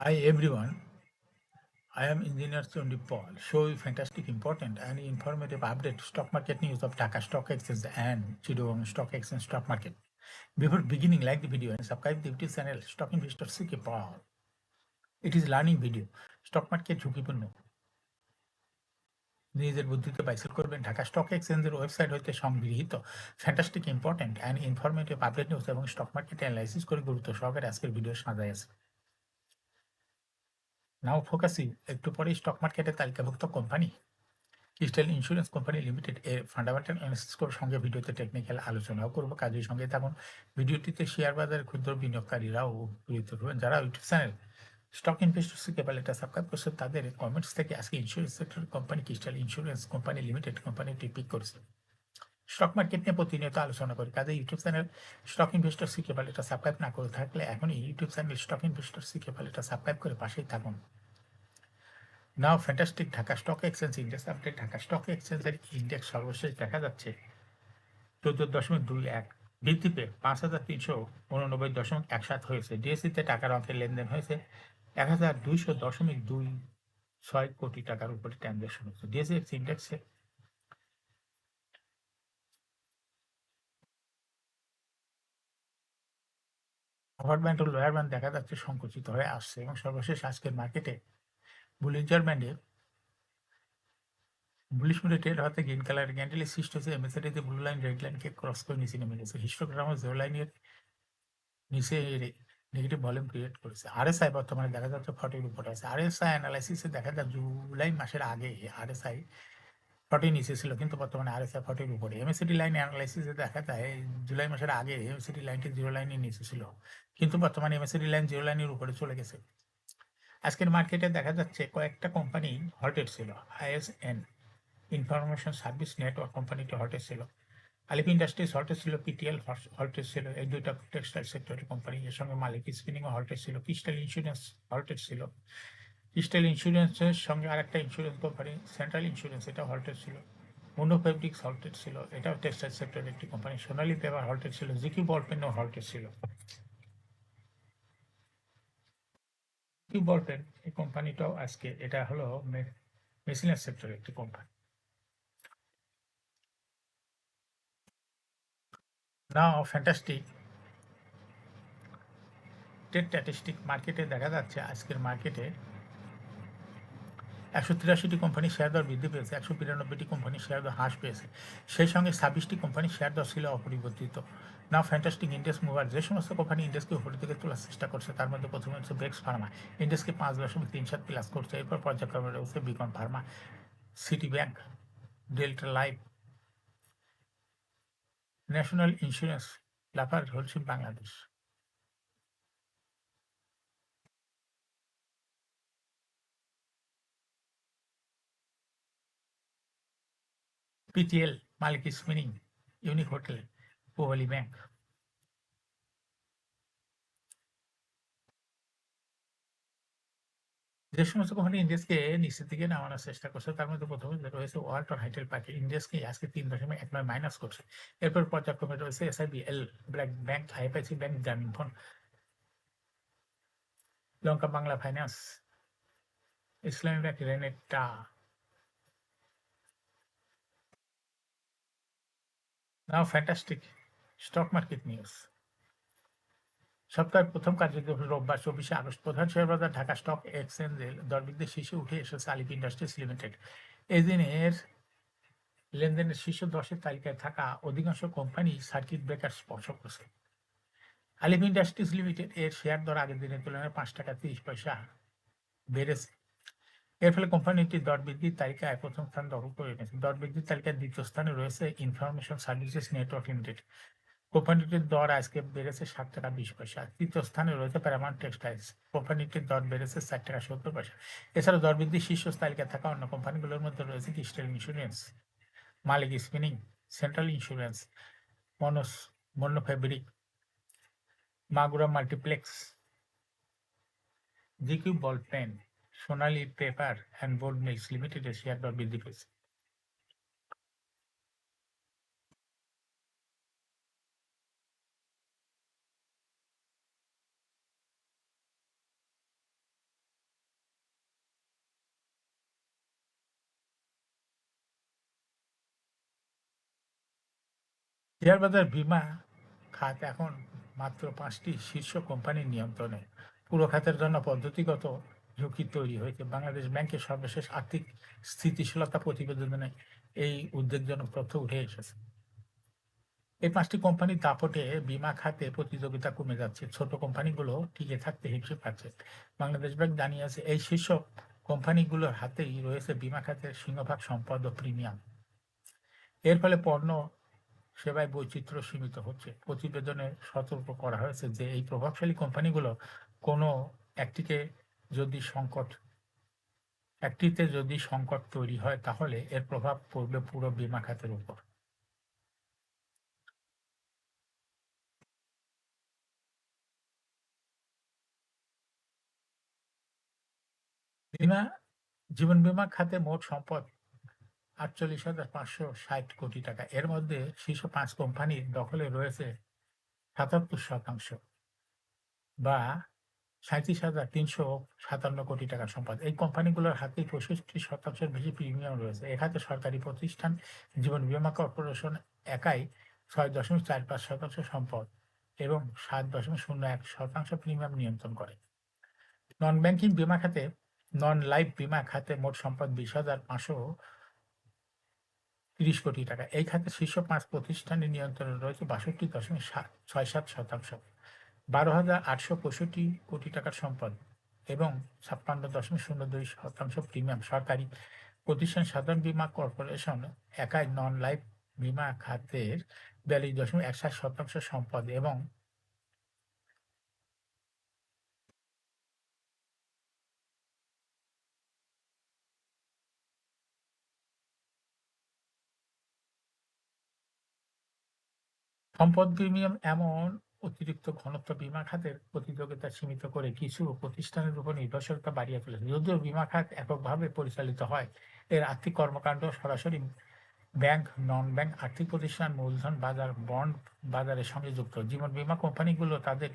Hi everyone, I am Engineer Chondi Paul. Show you fantastic, important and informative update stock market news of Dhaka Stock Exchange and Chittagong Stock Exchange stock market. Before beginning, like the video and subscribe the YouTube channel Stock Investor CK Paul. It is learning video. Stock market ঝুঁকিপূর্ণ নিজের বুদ্ধিতে বাইসেল করবেন Dhaka stock এক্সচেঞ্জের website হইতে সংগৃহীত fantastic important and informative update news এবং stock market analysis করে গুরুত্ব সহকারে আজকের ভিডিও সাজাই আছে। নাও ফোকাসিং একটু পরে স্টক মার্কেটের তালিকাভুক্ত company Crystal Insurance Company limited এর ফান্ডামেন্টাল অ্যানালিসিস করে সঙ্গে ভিডিওতে টেকনিক্যাল আলোচনাও করবো। কাজের সঙ্গে থাকুন। ভিডিওটিতে শেয়ার বাজারের ক্ষুদ্র বিনিয়োগকারীরাও উপকৃত হবেন। যারা ইউটিউব চ্যানেল স্টক ইনভেস্টর্স কেবল এটা সাবস্ক্রাইব করছে তাদের কমেন্টস থেকে আজকে insurance sector company Crystal Insurance Company Limited কোম্পানিটি পিক করেছে। স্টক মার্কেট নিয়ে প্রতিনিয়ত আলোচনা করি। কাজে ইউটিউব চ্যানেল স্টক ইনভেস্টর্স কেবল এটা সাবস্ক্রাইব না করে থাকলে এখনই ইউটিউব চ্যানেল স্টক ইনভেস্টর্স কেবল এটা সাবস্ক্রাইব করে পাশেই থাকুন। Now fantastic Dhaka stock exchange index update. Dhaka stock এক্সচেঞ্জের ইন্ডেক্স সর্বশেষ দেখা যাচ্ছে 14.21 বৃদ্ধি পেয়ে 5,389.17 হয়েছে। ডিএসসিতে টাকার অঙ্কের লেনদেন হয়েছে 1,200.26 কোটি টাকার উপরে ট্রানজ্যাকশন হয়েছে। ডিএসসিএক্স ইন্ডেক্সে আপার ব্যান্ড ও লোয়ার ব্যান্ড দেখা যাচ্ছে সংকুচিত হয়ে আসছে এবং সর্বশেষ আজকের মার্কেটে বুলিঞ্জার ব্যান্ডে বুলিশ মুডে ট্রেড হতে গ্রিন কালার ক্যান্ডেলে সৃষ্টি হয়েছে। এমএসআইতে ব্লু লাইন রেড লাইনকে ক্রস করে নিচে নেমে গেছে। হিস্টোগ্রামে জিরো লাইনের নিচে নেগেটিভ ভলিউম ক্রিয়েট করেছে। আরএসআই বর্তমানে দেখা যাচ্ছে 40 উপরে আছে। আরএসআই অ্যানালাইসিসে দেখা যায় জুলাই মাসের আগে আরএসআই 40 নিচে ছিল, কিন্তু বর্তমানে আরএসআই 40 উপরে। এমএসিডি লাইন অ্যানালাইসিসে দেখা যায় জুলাই মাসের আগে এমএসিডি লাইনটি জিরো লাইনের নিচে ছিল, কিন্তু বর্তমানে এমএসিডি লাইন জিরো লাইনের উপরে চলে গেছে। আজকের মার্কেটে দেখা যাচ্ছে কয়েকটা কোম্পানি হল্টেড ছিল। আইএসএন ইনফরমেশন সার্ভিস নেটওয়ার্ক কোম্পানিটি হল্টেড ছিল। আলিপ ইন্ডাস্ট্রিজ হল্টেজ ছিল, পিটিএল হল্টেজ ছিল। এই দুইটা টেক্সটাইল সেক্টরের কোম্পানি। এর সঙ্গে মালিক স্পিনিংও হল্টেজ ছিল। ক্রিস্টাল ইন্স্যুরেন্স হল্টেজ ছিল। ক্রিস্টাল ইন্স্যুরেন্সের সঙ্গে আরেকটা ইন্স্যুরেন্স কোম্পানি সেন্ট্রাল ইন্স্যুরেন্স, এটা হল্টেজ ছিল। মুন্ডো ফেব্রিক্স হল্টেড ছিল, এটাও টেক্সটাইল সেক্টরের একটি কোম্পানি। সোনালী পেপার হল্টেড ছিল। জিকিউ বলপেনও হল্টেড ছিল। জিকিউ বলপেন এই কোম্পানিটাও আজকে, এটা হলো মেশিনারি সেক্টরের একটি কোম্পানি। নাও ফ্যান্টাস্টিক ট্রেড স্ট্যাটিস্টিক মার্কেটে দেখা যাচ্ছে আজকের মার্কেটে 183টি কোম্পানির শেয়ার দর বৃদ্ধি পেয়েছে, 192টি কোম্পানির শেয়ার দর হ্রাস পেয়েছে। সেই সঙ্গে 26টি কোম্পানির শেয়ার দর ছিল অপরিবর্তিত। নাও ফ্যান্টাস্টিক ইন্ডেক্স মুভার যে সমস্ত কোম্পানি ইন্ডেক্সকে উপরের দিকে তোলার চেষ্টা করছে তার মধ্যে প্রথমে হচ্ছে বেক্স ফার্মা, ইন্ডেক্সকে 5.37 প্লাস করছে। এরপর পর্যায়ক্রমে রয়েছে Beacon Pharma, City Bank, Delta Life, National Insurance, Lafarge Holcim Bangladesh. PTL, Malek Spinning, Unique Hotel, Pubali Bank. যে সমস্ত কোম্পানি ইন্ডেক্সকে নিচের দিকে নামানোর চেষ্টা করছে তার মধ্যে প্রথমে রয়েছে ওয়ালটন হাইটেল পার্কে, ইন্ডেক্সকে আজকে 3.19 মাইনাস করছে। এরপর পর্যায়ক্রমে রয়েছে SIBL, BRAC bank, IFIC bank, গ্রামীণ ফোন, লঙ্কা বাংলা ফাইন্যান্স, ইসলামী ব্যাংক, রেনেটা। নাও ফ্যান্টাস্টিক স্টক মার্কেট নিউজ। সপ্তাহের প্রথম কার্যদিবস রোববার 24 আগস্ট প্রধান শেয়ার বাজার ঢাকা স্টক এক্সচেঞ্জের দরবৃদ্ধি শীর্ষে উঠে এসেছে আলিপ ইন্ডাস্ট্রিজ লিমিটেড। এই দিনের লেনদেনের শীর্ষ 10-এর তালিকায় থাকা অধিকাংশ কোম্পানি সার্কিট ব্রেকার স্পর্শ করছে। আলিপ ইন্ডাস্ট্রিজ লিমিটেড এর শেয়ার দর আগের দিনের তুলনায় 5 টাকা 30 পয়সা বেড়েছে। এর ফলে কোম্পানিটির দর বৃদ্ধির তালিকায় প্রথম স্থান দখল করে নিয়েছে। দর বৃদ্ধির তালিকায় দ্বিতীয় স্থানে রয়েছে ইনফরমেশন সার্ভিসেস নেটওয়ার্ক লিমিটেড। কোম্পানিটির দর আজকে বেড়েছে 7 টাকা 20 পয়সা। তৃতীয় স্থানে রয়েছে প্যারামাউন্ট টেক্সটাইলস। কোম্পানিটির দর বেড়েছে 4 টাকা 70 পয়সা। এছাড়াও দর বৃদ্ধির শীর্ষ তালিকায় থাকা অন্য কোম্পানিগুলোর মধ্যে রয়েছে Crystal Insurance, Malek Spinning, Central Insurance, মনোস, Monno Fabric, Magura Multiplex, GQ Ball Pen, Sonali Paper and Board Mills লিমিটেডের শেয়ার দর বৃদ্ধি পেয়েছে। শেয়ার বাজার বীমা খাত এখন মাত্র ৫টি শীর্ষ কোম্পানির নিয়ন্ত্রণে। পুরো খাতের জন্য পদ্ধতিগত ঝুঁকি তৈরি হয়েছে। বাংলাদেশ ব্যাংকের সর্বশেষ আর্থিক স্থিতিশীলতা প্রতিবেদনে এই উদ্বেগজনক তথ্য উঠে এসেছে। এই ৫টি কোম্পানির দাপটে বীমা খাতে প্রতিযোগিতা কমে যাচ্ছে। ছোট কোম্পানিগুলো টিকে থাকতে হিমশিম খাচ্ছে। বাংলাদেশ ব্যাংক জানিয়েছে, এই শীর্ষ কোম্পানিগুলোর হাতেই রয়েছে বীমা খাতের সিংহভাগ সম্পদ ও প্রিমিয়াম। এর ফলে পণ্য সেবায় বৈচিত্র্য সীমিত হচ্ছে। প্রতিবেদনে সতর্ক করা হয়েছে যে এই প্রভাবশালী কোম্পানিগুলো কোনো একটিকে যদি সংকট একটিতে যদি সংকট তৈরি হয় তাহলে এর প্রভাব পড়বে পুরো বীমা খাতের উপর। বীমা জীবন বীমা খাতে মোট সম্পদ ৪৮,৫৬০ কোটি টাকা। এর মধ্যে শীর্ষ ৫ কোম্পানির দখলে রয়েছে ৭৭% বা ৩৭,৩৫৭ টাকার সম্পদ। এই কোম্পানিগুলোর হাতেই ৬৫% বেশি প্রিমিয়াম রয়েছে। এ খাতে সরকারি প্রতিষ্ঠান জীবন বীমা কর্পোরেশন একাই ৬.৪৫% সম্পদ এবং ৭.০১% প্রিমিয়াম নিয়ন্ত্রণ করে। নন ব্যাংকিং বীমা খাতে নন লাইফ বীমা খাতে মোট সম্পদ ২০,৫৩০ কোটি টাকা। এই খাতে শীর্ষ ৫ প্রতিষ্ঠানের নিয়ন্ত্রণে রয়েছে ৬২.৬৭%, ১২,৮৬৫ কোটি টাকার সম্পদ এবং ৫৬.০২% প্রিমিয়াম। সরকারি প্রতিষ্ঠান সাধারণ বীমা কর্পোরেশন একাই নন লাইফ বীমা খাতের ৪২.৬১% সম্পদ এবং সম্পদ প্রিমিয়াম এমন অতিরিক্ত ঘনত্ব বীমা খাতের প্রতিযোগিতা সীমিত করে কিছু প্রতিষ্ঠানের উপর নির্ভরশীলতা বাড়িয়ে ফেলেছে। যদিও বীমা খাত এককভাবে পরিচালিত হয়, এর আর্থিক কর্মকাণ্ড সরাসরি ব্যাংক, নন ব্যাংক আর্থিক প্রতিষ্ঠান, মূলধন বাজার, বন্ড বাজারের সঙ্গে যুক্ত। জীবন বীমা কোম্পানিগুলো তাদের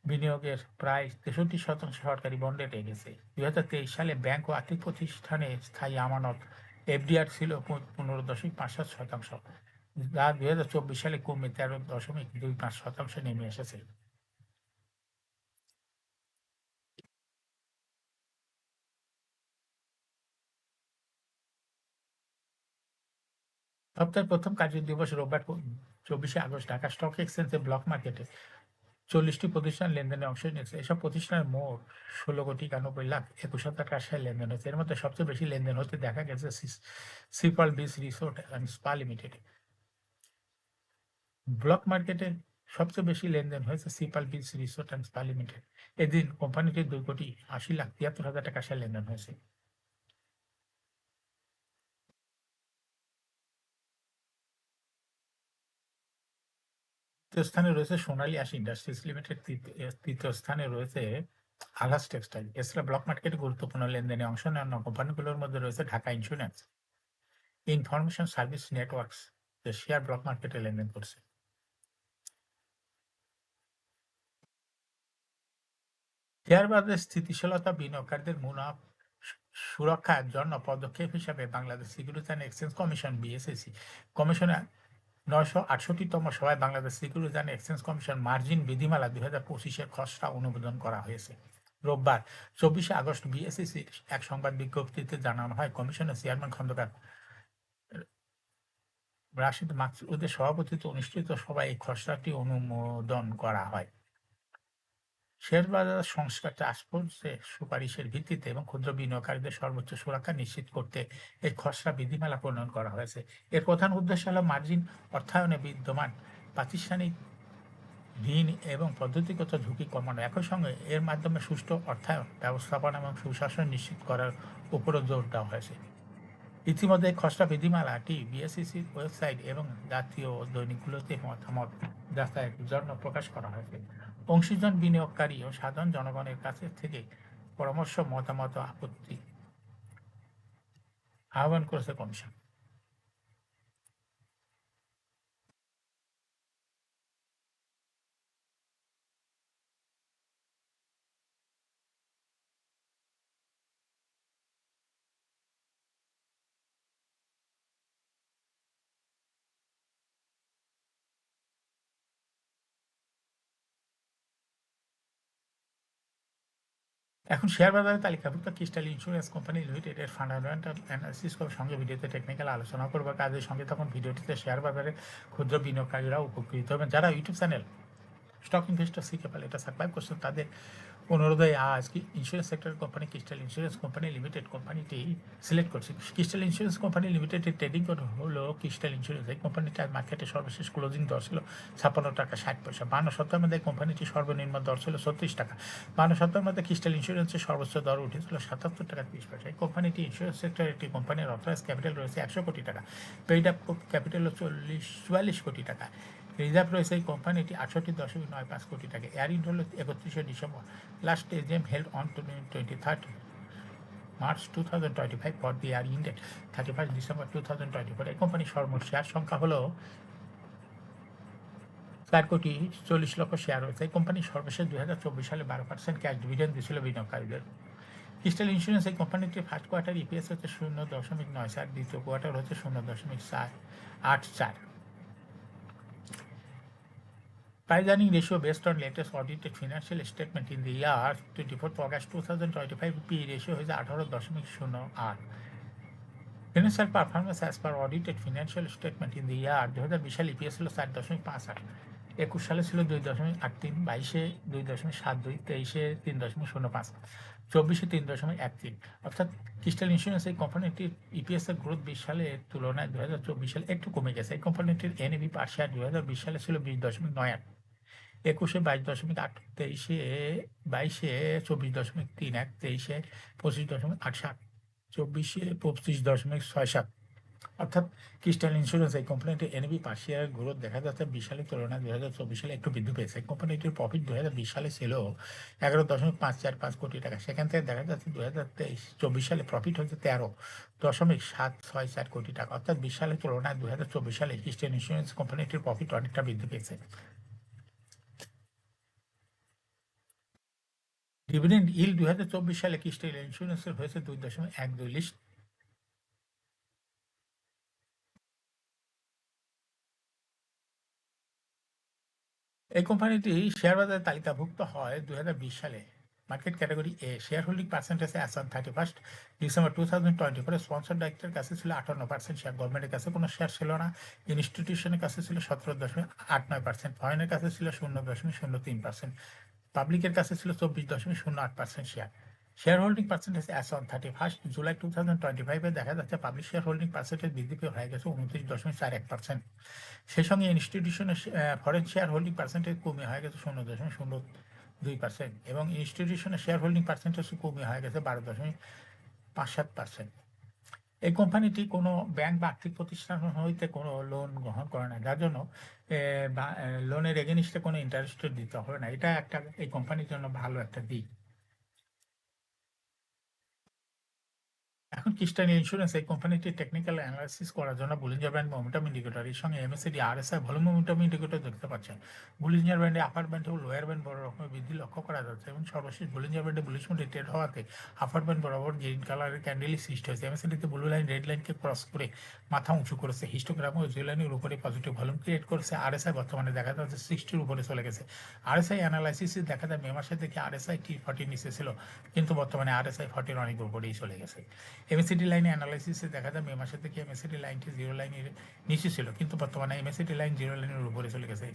বিনিয়োগের প্রায় ৬৩% সরকারি বন্ডে রেখেছে। ২০২৩ সালে ব্যাংক ও আর্থিক প্রতিষ্ঠানে স্থায়ী আমানত এফডিআর ছিল ১৫.৫৭%, যা ২০২৪ সালে কমে ১৩.২৫% নেমে এসেছে। সপ্তাহের প্রথম কার্যদিবস রোববার ২৪শে আগস্ট ঢাকা স্টক এক্সচেঞ্জে ব্লক মার্কেটে ৪০টি প্রতিষ্ঠান লেনদেনে অংশ নিয়েছে। এসব প্রতিষ্ঠানের মোট ১৬,৯১,২১,০০০ টাকার শেয়ার লেনদেন হয়েছে। এর মধ্যে সবচেয়ে বেশি লেনদেন হতে দেখা গেছে Sea Pearl Beach Resort and Spa লিমিটেডে। ব্লক মার্কেটে সবচেয়ে বেশি লেনদেন হয়েছে Sea Pearl Beach Resort and Spa Limited. এদিন কোম্পানিটির ২,৮০,৭৩,০০০ টাকা শেয়ার লেনদেন হয়েছে। তৃতীয় স্থানে রয়েছে সোনালী আঁশ ইন্ডাস্ট্রিজ লিমিটেড। তৃতীয় স্থানে রয়েছে আলাস টেক্সটাইল। এছাড়া ব্লক মার্কেটে গুরুত্বপূর্ণ লেনদেনে অংশ নেওয়া কোম্পানিগুলোর মধ্যে রয়েছে Dhaka insurance, information service networks, যে শেয়ার ব্লক মার্কেটে লেনদেন করছে। শেয়ার বাজারের স্থিতিশীলতা বিনিয়োগকারীদের মুনাফা সুরক্ষার জন্য পদক্ষেপ হিসাবে Bangladesh security and exchange commission BSEC কমিশনের ৯৬৮তম সভায় Bangladesh security and exchange commission margin বিধিমালা ২০২৫-এর খসড়া অনুমোদন করা হয়েছে। রোববার ২৪শে আগস্ট বিএসইসির এক সংবাদ বিজ্ঞপ্তিতে জানানো হয়, কমিশনের চেয়ারম্যান খন্দকার রাশিদ মাকসুদের সভাপতিত্বে অনুষ্ঠিত সভায় এই খসড়াটি অনুমোদন করা হয়। শেয়ার বাজার সংস্কার টাস্ক ফোর্সের সুপারিশের ভিত্তিতে এবং ক্ষুদ্র বিনিয়োগকারীদের সর্বোচ্চ সুরক্ষা নিশ্চিত করতে এই খসড়া বিধিমালা প্রণয়ন করা হয়েছে। এর প্রধান উদ্দেশ্য হল মার্জিন অর্থায়নে বিদ্যমান প্রাতিষ্ঠানিক ঋণ এবং পদ্ধতিগত ঝুঁকি কমানো। একই সঙ্গে এর মাধ্যমে সুষ্ঠু অর্থায়ন ব্যবস্থাপনা এবং সুশাসন নিশ্চিত করার উপরও জোর দেওয়া হয়েছে। ইতিমধ্যে খসড়া বিধিমালাটি বিএসইসির ওয়েবসাইট এবং জাতীয় দৈনিকগুলোতে মতামত যাচাইয়ের জন্য প্রকাশ করা হয়েছে। অংশীজন বিনিয়োগকারী ও সাধারণ জনগণের কাছে থেকে পরামর্শ, মতামত ও আপত্তি আহ্বান করেছে কমিশন। এখন শেয়ার বাজারে তালিকাভুক্ত ক্রিস্টাল ইন্স্যুরেন্স কোম্পানি লিমিটেডের ফান্ডামেন্টাল অ্যানালিসিস করার সঙ্গে ভিডিওতে টেকনিক্যাল আলোচনা করবো। কাজের সঙ্গে তখন ভিডিওটিতে শেয়ার বাজারে ক্ষুদ্র বিনিয়োগকারীরা উপকৃত হবেন। যারা ইউটিউব চ্যানেল স্টক ইনভেস্টর শিখে পেলে এটা সাবস্ক্রাইব করছেন, তাদের অনুরোধে আজ কি insurance sector company Crystal Insurance Company Limited কোম্পানিটি সিলেক্ট করছি। ক্রিস্টাল ইন্স্যুরেন্স কোম্পানি লিমিটেডের ট্রেডিং কোড হলো ক্রিস্টাল ইন্স্যুরেন্স। এই কোম্পানিটি আজ মার্কেটে সর্বশেষ ক্লোজিং দর ছিল 56 টাকা 60 পয়সা। 52 সপ্তাহের মধ্যে কোম্পানিটি সর্বনিম্ন দর ছিল 36 টাকা। 52 সপ্তাহের মধ্যে ক্রিস্টাল ইন্স্যুরেন্সের সর্বোচ্চ দর উঠেছিল 77 টাকা 30 পয়সা। এই কোম্পানিটি ইন্স্যুরেন্স সেক্টরের একটি কোম্পানির অথরাইজ ক্যাপিটাল রয়েছে 100 কোটি টাকা। পেইড আপ ক্যাপিটাল 44 কোটি টাকা। রিজার্ভ রয়েছে এই কোম্পানিটি 68.95 কোটি টাকা। এয়ারিং হল 31শে December. Last AGM held on 23rd March 2025 for the year ended 31 December 2024। এই কোম্পানির সর্বমোট শেয়ার সংখ্যা হলো 4,40,00,000 শেয়ার রয়েছে। এই কোম্পানি সর্বশেষ 2024 সালে 12% ক্যাশ ডিভিডেন্ড দিয়েছিল বিনিয়োগকারীদের। ক্রিস্টাল ইন্স্যুরেন্স এই কোম্পানিটির ফার্স্ট কোয়ার্টার ইপিএস হচ্ছে 0.94, দ্বিতীয় কোয়ার্টার হচ্ছে 0.84। Price earning ratio based on latest audited financial statement in the year 24th August 2025, P ratio is 18.08. Financial performance as per audited financial statement in the year 2020 সালে EPS হলো 4.58, 21 সালে ছিল 2.83, 22-এ 2.72, 23-এ 3.05, 24-এ 3.13। অর্থাৎ crystal insurance এই কোম্পানিটির EPS এর growth 20 সালের তুলনায় 2024 সালে একটু কমে গেছে। এই কোম্পানিটির এনএভি পার শেয়ার 2020 সালে ছিল 20.98, 21-এ 22.8, 23-এ 24.31, 23-এ 25.87, 24-এ 25.67। অর্থাৎ ক্রিস্টাল ইন্স্যুরেন্স এই কোম্পানিটির এনএভি পার শেয়ার গ্রোথ দেখা যাচ্ছে 20 সালের তুলনায় 2024 সালে একটু বৃদ্ধি পেয়েছে। কোম্পানিটির প্রফিট 2020 সালে ছিল 11.545 কোটি টাকা। সেখান থেকে দেখা যাচ্ছে 2024 সালে প্রফিট হচ্ছে 13.764 কোটি টাকা। অর্থাৎ 20 সালের তুলনায় 2024 সালে ক্রিস্টাল ইন্স্যুরেন্স কোম্পানিটির প্রফিট অনেকটা বৃদ্ধি পেয়েছে। ডিভিডেন্ড ইল্ড 2024 সালে ক্রিস্টাল ইন্স্যুরেন্সের হয়েছে 2.12। এই কোম্পানিটি শেয়ার বাজারে তালিকাভুক্ত হয় 2020 সালে। Market category A. Share holding percentage as on 31 December 2024 sponsor ডাইরেক্টরের কাছে ছিল 58% শেয়ার। গভর্নমেন্টের কাছে কোনো শেয়ার ছিল না। ইনস্টিটিউশনের কাছে ছিল 17.89%, ফরেনের কাছে ছিল 0.03%, পাবলিকের কাছে ছিল 24.08% share. Share holding percentage as on 31 July 2025 দেখা যাচ্ছে পাবলিক শেয়ার হোল্ডিং পার্সেন্টেজ বৃদ্ধি পেয়ে হয়ে গেছে 29.41%। সেই সঙ্গে ইনস্টিটিউশনের ফরেন শেয়ার হোল্ডিং পার্সেন্টেজ কমে হয়ে গেছে 0.02% এবং ইনস্টিটিউশনের শেয়ার হোল্ডিং পার্সেন্টেজ কমে হয়ে গেছে 12.57%। এই কোম্পানিটি কোনো ব্যাংক বা আর্থিক প্রতিষ্ঠান হইতে কোনো লোন গ্রহণ করে না, যার জন্য লোনের এগেনিস্টে কোনো ইন্টারেস্ট দিতে হবে না। এটা একটা এই কোম্পানির জন্য ভালো একটা দিক। এখন ক্রিস্টাল ইন্স্যুরেন্স এই কোম্পানিটি টেকনিক্যাল অ্যানালাইসিস করার জন্য বুলিঞ্জার ব্যান্ড মোমেন্টাম ইন্ডিকেটর এর সঙ্গে MACD RSI volume momentum indicator দেখতে পাচ্ছেন। বুলিঞ্জার ব্যান্ডে আপার ব্যান্ড এবং লোয়ার ব্যান্ড বড় রকমের বৃদ্ধি লক্ষ্য করা যাচ্ছে এবং সর্বশেষ বুলিঞ্জার ব্যান্ডে বুলিশ মোডে ট্রেড হওয়াতে আপার ব্যান্ড বরাবর গ্রিন কালারের ক্যান্ডেলই সৃষ্টি হয়েছে। এমএসিডিতে ব্লু লাইন রেড লাইনকে ক্রস করে মাথা উঁচু করেছে। হিস্টোগ্রাম ও জিরো লাইনের উপরে পজিটিভ ভলিউম ক্রিয়েট করেছে। আরএসআই বর্তমানে দেখা যাচ্ছে 60-র উপরে চলে গেছে। আরএসআই অ্যানালাইসিসে দেখা যায় মে মাসে থেকে আরএসআই T40 নিচে ছিল, কিন্তু বর্তমানে আরএসআই 40-র অনেক উপরেই চলে গেছে। এমএসিডি লাইনে অ্যানালাইসিসে দেখা যায় মে মাসে থেকে এমএসিডি লাইনটি জিরো লাইনের নিচে ছিল, কিন্তু বর্তমানে এমএসিডি লাইন জিরো লাইনের উপরে চলে গেছে।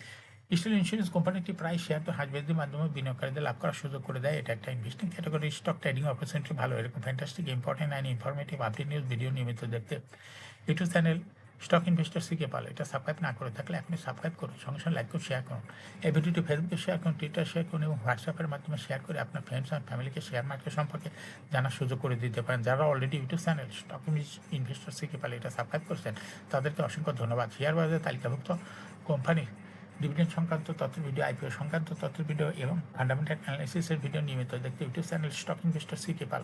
ক্রিস্টাল ইন্স্যুরেন্স কোম্পানিটি প্রায় শেয়ার তো হাজবেন্ডের মাধ্যমে বিনিয়োগকারীদের লাভ করার সুযোগ করে দেয়। এটা একটা investing category. Stock trading opportunity ভালো। এরকম fantastic important and informative update news video নিয়মিত দেখতে ইউটিউব চ্যানেল স্টক ইনভেস্টর শিখে পাল এটা সাবস্ক্রাইব না করে থাকলে আপনি সাবস্ক্রাইব করুন, সঙ্গে সঙ্গে লাইক করুন, শেয়ার করুন। এই ভিডিওটি ফেসবুকে শেয়ার করুন, টুইটার শেয়ার করুন এবং হোয়াটসঅ্যাপের মাধ্যমে শেয়ার করে আপনার ফ্রেন্ডস অ্যান্ড ফ্যামিলিকে শেয়ার মার্কেট সম্পর্কে জানার সুযোগ করে দিতে পারেন। যারা already YouTube channel Stock Investor শিখে পালে এটা সাবস্ক্রাইব করছেন তাদেরকে অসংখ্য ধন্যবাদ। শেয়ার বাজারে তালিকাভুক্ত কোম্পানির ডিভিডেন্ড সংক্রান্ত তথ্যের ভিডিও, আইপিও সংক্রান্ত তথ্যের ভিডিও এবং ফান্ডামেন্টাল অ্যানালাইসিসের ভিডিও নিয়মিত দেখতে ইউটিউব চ্যানেল স্টক ইনভেস্টর শিখে পাল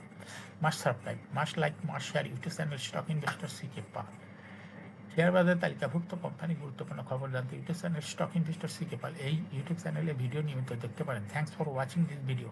must subscribe, must like, must share YouTube channel Stock Investor শিখে পাল। শেয়ার বাজারে তালিকাভুক্ত কোম্পানি গুরুত্বপূর্ণ খবর জানতে ইউটিউব চ্যানেল স্টক ইনভেস্টর শিখে পাল এই ইউটিউব চ্যানেলে ভিডিও নিয়মিত দেখতে পারেন। Thanks for watching this video.